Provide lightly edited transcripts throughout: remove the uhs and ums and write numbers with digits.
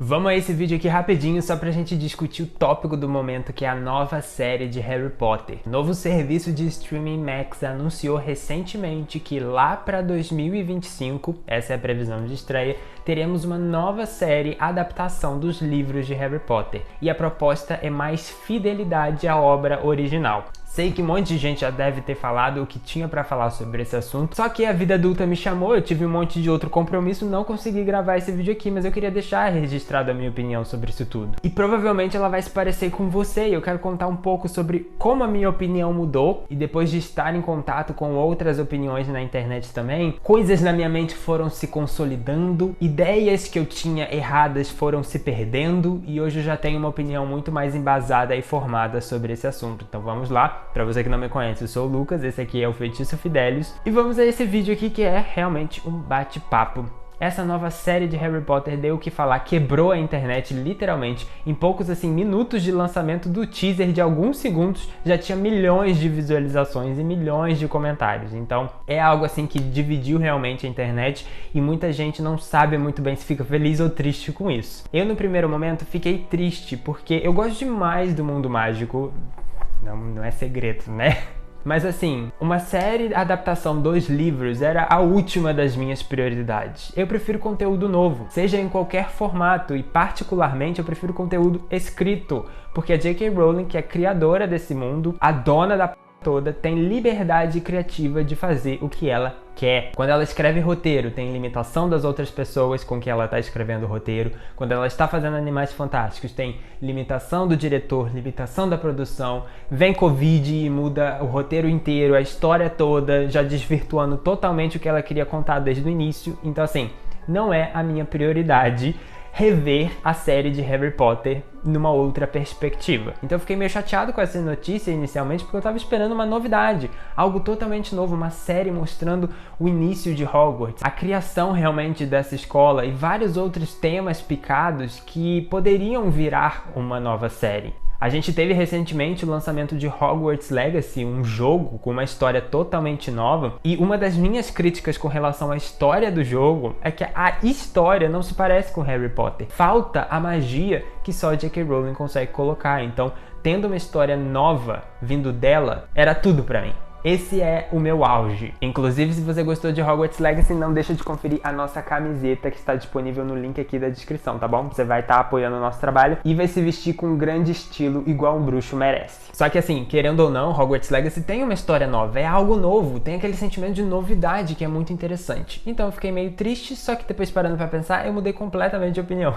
Vamos a esse vídeo aqui rapidinho só pra gente discutir o tópico do momento, que é a nova série de Harry Potter. O novo serviço de streaming Max anunciou recentemente que lá pra 2025, essa é a previsão de estreia, teremos uma nova série adaptação dos livros de Harry Potter. E a proposta é mais fidelidade à obra original. Sei que um monte de gente já deve ter falado o que tinha pra falar sobre esse assunto, só que a vida adulta me chamou, eu tive um monte de outro compromisso, não consegui gravar esse vídeo aqui, mas eu queria deixar registrado a minha opinião sobre isso tudo. E provavelmente ela vai se parecer com você, e eu quero contar um pouco sobre como a minha opinião mudou, e depois de estar em contato com outras opiniões na internet também, coisas na minha mente foram se consolidando, ideias que eu tinha erradas foram se perdendo, e hoje eu já tenho uma opinião muito mais embasada e formada sobre esse assunto. Então vamos lá. Pra você que não me conhece, eu sou o Lucas, esse aqui é o Feitiço Fidelius, e vamos a esse vídeo aqui que é realmente um bate-papo. Essa nova série de Harry Potter deu o que falar, quebrou a internet literalmente. Em poucos minutos de lançamento do teaser de alguns segundos, já tinha milhões de visualizações e milhões de comentários. Então é algo que dividiu realmente a internet e muita gente não sabe muito bem se fica feliz ou triste com isso. Eu no primeiro momento fiquei triste porque eu gosto demais do mundo mágico. Não é segredo, né? Mas uma série adaptação dos livros era a última das minhas prioridades. Eu prefiro conteúdo novo, seja em qualquer formato, e particularmente eu prefiro conteúdo escrito, porque a J.K. Rowling, que é a criadora desse mundo, a dona da toda, tem liberdade criativa de fazer o que ela quer. Quando ela escreve roteiro, tem limitação das outras pessoas com que ela está escrevendo o roteiro. Quando ela está fazendo Animais Fantásticos, tem limitação do diretor, limitação da produção. Vem Covid e muda o roteiro inteiro, a história toda, já desvirtuando totalmente o que ela queria contar desde o início. Então não é a minha prioridade rever a série de Harry Potter numa outra perspectiva. Então eu fiquei meio chateado com essa notícia inicialmente, porque eu tava esperando uma novidade, algo totalmente novo, uma série mostrando o início de Hogwarts, a criação realmente dessa escola e vários outros temas picados que poderiam virar uma nova série. A gente teve recentemente o lançamento de Hogwarts Legacy, um jogo com uma história totalmente nova, e uma das minhas críticas com relação à história do jogo é que a história não se parece com Harry Potter. Falta a magia que só a J.K. Rowling consegue colocar, então tendo uma história nova vindo dela, era tudo pra mim. Esse é o meu auge. Inclusive, se você gostou de Hogwarts Legacy, não deixa de conferir a nossa camiseta que está disponível no link aqui da descrição, tá bom? Você vai estar apoiando o nosso trabalho e vai se vestir com um grande estilo igual um bruxo merece. Só que querendo ou não, Hogwarts Legacy tem uma história nova, é algo novo, tem aquele sentimento de novidade que é muito interessante. Então eu fiquei meio triste, só que depois parando pra pensar, eu mudei completamente de opinião.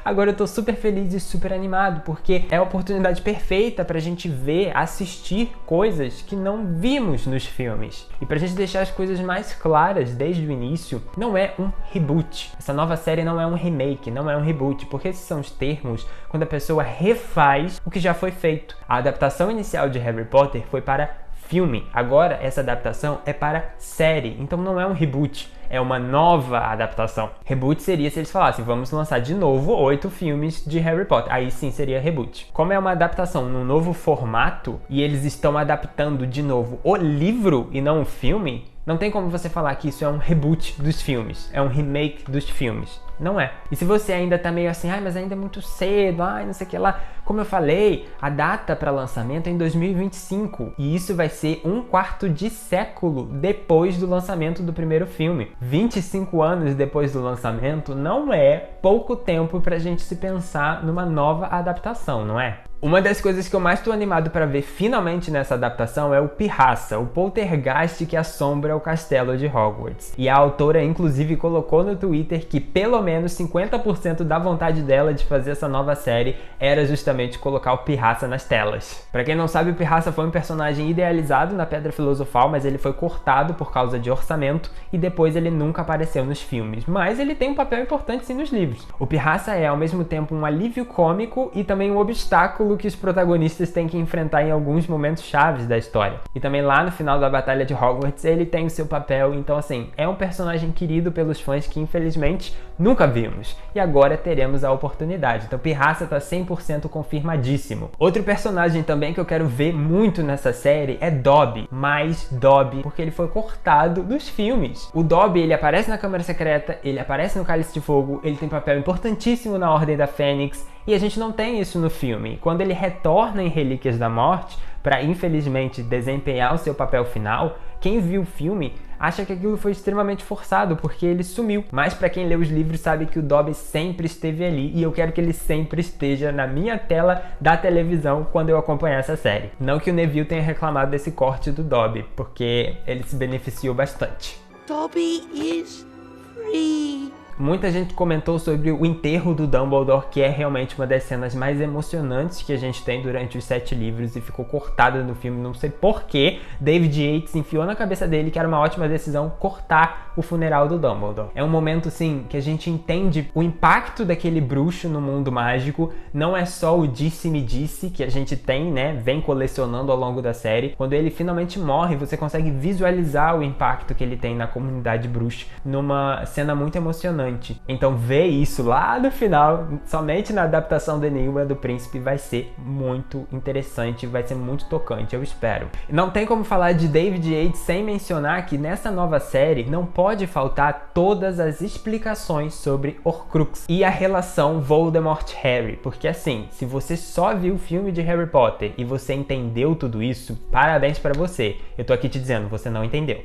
Agora eu tô super feliz e super animado, porque é a oportunidade perfeita pra gente ver, assistir coisas que não vimos nos filmes. E pra gente deixar as coisas mais claras desde o início, não é um reboot. Essa nova série não é um remake, não é um reboot, porque esses são os termos quando a pessoa refaz o que já foi feito. A adaptação inicial de Harry Potter foi para filme, agora essa adaptação é para série, então não é um reboot, é uma nova adaptação. Reboot seria se eles falassem, vamos lançar de novo 8 filmes de Harry Potter, aí sim seria reboot. Como é uma adaptação num novo formato, e eles estão adaptando de novo o livro e não o filme, não tem como você falar que isso é um reboot dos filmes, é um remake dos filmes. Não é. E se você ainda tá meio mas ainda é muito cedo, não sei o que lá. Como eu falei, a data para lançamento é em 2025. E isso vai ser um quarto de século depois do lançamento do primeiro filme. 25 anos depois do lançamento não é pouco tempo pra gente se pensar numa nova adaptação, não é? Uma das coisas que eu mais estou animado para ver finalmente nessa adaptação é o Pirraça, o poltergeist que assombra o castelo de Hogwarts. E a autora inclusive colocou no Twitter que pelo menos 50% da vontade dela de fazer essa nova série era justamente colocar o Pirraça nas telas. Para quem não sabe, o Pirraça foi um personagem idealizado na Pedra Filosofal, mas ele foi cortado por causa de orçamento e depois ele nunca apareceu nos filmes. Mas ele tem um papel importante sim nos livros. O Pirraça é ao mesmo tempo um alívio cômico e também um obstáculo obstáculo que os protagonistas têm que enfrentar em alguns momentos chaves da história. E também lá no final da Batalha de Hogwarts ele tem o seu papel, então assim, é um personagem querido pelos fãs que infelizmente nunca vimos. E agora teremos a oportunidade. Então Pirraça tá 100% confirmadíssimo. Outro personagem também que eu quero ver muito nessa série é Dobby. Mas Dobby, porque ele foi cortado dos filmes. O Dobby, ele aparece na Câmara Secreta, ele aparece no Cálice de Fogo, ele tem papel importantíssimo na Ordem da Fênix, e a gente não tem isso no filme. Quando ele retorna em Relíquias da Morte, para infelizmente desempenhar o seu papel final, quem viu o filme acha que aquilo foi extremamente forçado, porque ele sumiu. Mas para quem lê os livros sabe que o Dobby sempre esteve ali, e eu quero que ele sempre esteja na minha tela da televisão quando eu acompanhar essa série. Não que o Neville tenha reclamado desse corte do Dobby, porque ele se beneficiou bastante. Dobby is free. Muita gente comentou sobre o enterro do Dumbledore, que é realmente uma das cenas mais emocionantes que a gente tem durante os 7 livros e ficou cortada no filme. Não sei porquê David Yates enfiou na cabeça dele que era uma ótima decisão cortar o funeral do Dumbledore. É um momento, assim, que a gente entende o impacto daquele bruxo no mundo mágico. Não é só o disse-me-disse que a gente tem, né, vem colecionando ao longo da série. Quando ele finalmente morre, você consegue visualizar o impacto que ele tem na comunidade bruxa numa cena muito emocionante. Então ver isso lá no final, somente na adaptação do Enigma do Príncipe, vai ser muito interessante, vai ser muito tocante, eu espero. Não tem como falar de David Yates sem mencionar que nessa nova série não pode faltar todas as explicações sobre Horcrux e a relação Voldemort-Harry, porque assim, se você só viu o filme de Harry Potter e você entendeu tudo isso, parabéns pra você. Eu tô aqui te dizendo, você não entendeu.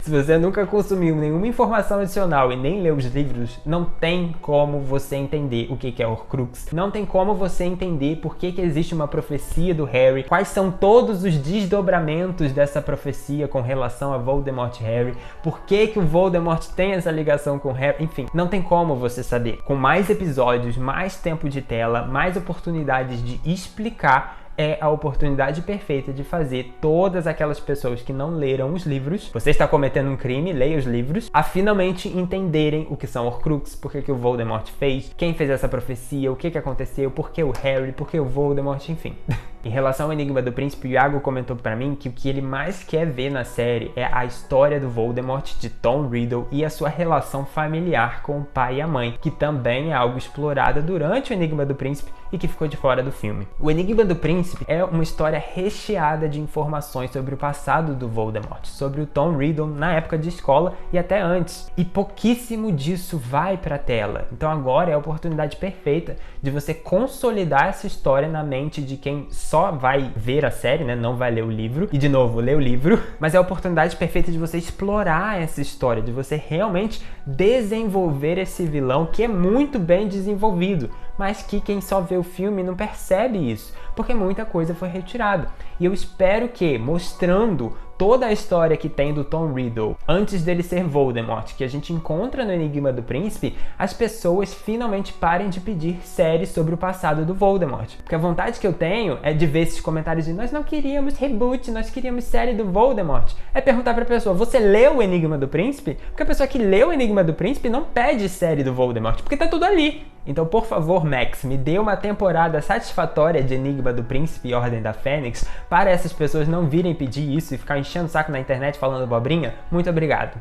Se você nunca consumiu nenhuma informação adicional e nem leu os livros, não tem como você entender o que é Horcrux. Não tem como você entender por que existe uma profecia do Harry, quais são todos os desdobramentos dessa profecia com relação a Voldemort e Harry, por que o Voldemort tem essa ligação com Harry, enfim, não tem como você saber. Com mais episódios, mais tempo de tela, mais oportunidades de explicar, é a oportunidade perfeita de fazer todas aquelas pessoas que não leram os livros, você está cometendo um crime, leia os livros, a finalmente entenderem o que são Horcrux, por que o Voldemort fez, quem fez essa profecia, o que aconteceu, por que o Harry, por que o Voldemort, enfim. Em relação ao Enigma do Príncipe, o Iago comentou pra mim que o que ele mais quer ver na série é a história do Voldemort, de Tom Riddle, e a sua relação familiar com o pai e a mãe, que também é algo explorado durante o Enigma do Príncipe e que ficou de fora do filme. O Enigma do Príncipe é uma história recheada de informações sobre o passado do Voldemort, sobre o Tom Riddle na época de escola e até antes, e pouquíssimo disso vai pra tela. Então agora é a oportunidade perfeita de você consolidar essa história na mente de quem só vai ver a série, né, não vai ler o livro, e de novo, lê o livro, mas é a oportunidade perfeita de você explorar essa história, de você realmente desenvolver esse vilão que é muito bem desenvolvido, mas que quem só vê o filme não percebe isso, porque muita coisa foi retirada. E eu espero que, mostrando toda a história que tem do Tom Riddle antes dele ser Voldemort, que a gente encontra no Enigma do Príncipe, as pessoas finalmente parem de pedir séries sobre o passado do Voldemort. Porque a vontade que eu tenho é de ver esses comentários de nós não queríamos reboot, nós queríamos série do Voldemort. É perguntar pra pessoa, você leu o Enigma do Príncipe? Porque a pessoa que leu o Enigma do Príncipe não pede série do Voldemort, porque tá tudo ali. Então, por favor, Max, me dê uma temporada satisfatória de Enigma do Príncipe e Ordem da Fênix para essas pessoas não virem pedir isso e ficar enchendo o saco na internet falando abobrinha. Muito obrigado.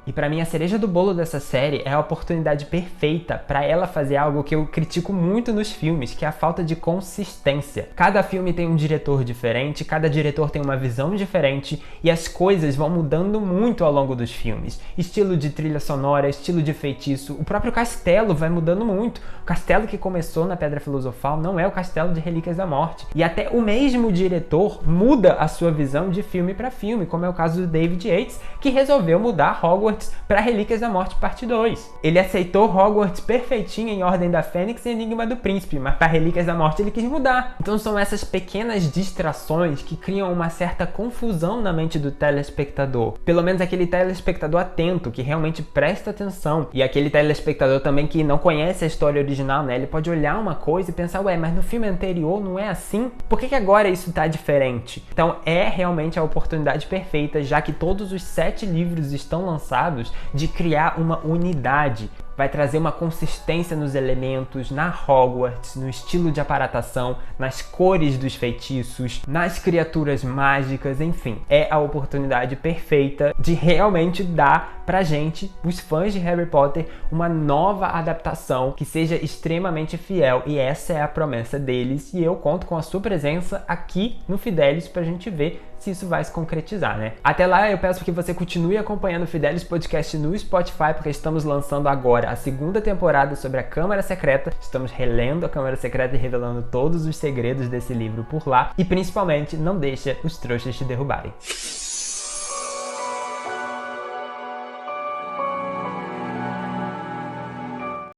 E pra mim a cereja do bolo dessa série é a oportunidade perfeita pra ela fazer algo que eu critico muito nos filmes, que é a falta de consistência. Cada filme tem um diretor diferente, cada diretor tem uma visão diferente e as coisas vão mudando muito ao longo dos filmes. Estilo de trilha sonora, estilo de feitiço, o próprio castelo vai mudando muito. O castelo que começou na Pedra Filosofal não é o castelo de Relíquias da Morte. E até o mesmo diretor muda a sua visão de filme pra filme, como é o caso do David Yates, que resolveu mudar Hogwarts para Relíquias da Morte parte 2. Ele aceitou Hogwarts perfeitinho em Ordem da Fênix e Enigma do Príncipe, mas para Relíquias da Morte ele quis mudar. Então são essas pequenas distrações que criam uma certa confusão na mente do telespectador. Pelo menos aquele telespectador atento, que realmente presta atenção. E aquele telespectador também que não conhece a história original, né? Ele pode olhar uma coisa e pensar, ué, mas no filme anterior não é assim? Por que agora isso tá diferente? Então é realmente a oportunidade perfeita, já que todos os 7 livros estão lançados, de criar uma unidade. vai trazer uma consistência nos elementos, na Hogwarts, no estilo de aparatação, nas cores dos feitiços, nas criaturas mágicas, enfim. É a oportunidade perfeita de realmente dar pra gente, os fãs de Harry Potter, uma nova adaptação que seja extremamente fiel, e essa é a promessa deles, e eu conto com a sua presença aqui no Fidelis pra gente ver se isso vai se concretizar, né? Até lá, eu peço que você continue acompanhando o Fidelis Podcast no Spotify, porque estamos lançando agora a segunda temporada sobre a Câmara Secreta. Estamos relendo a Câmara Secreta e revelando todos os segredos desse livro por lá. E principalmente, não deixa os trouxas te derrubarem.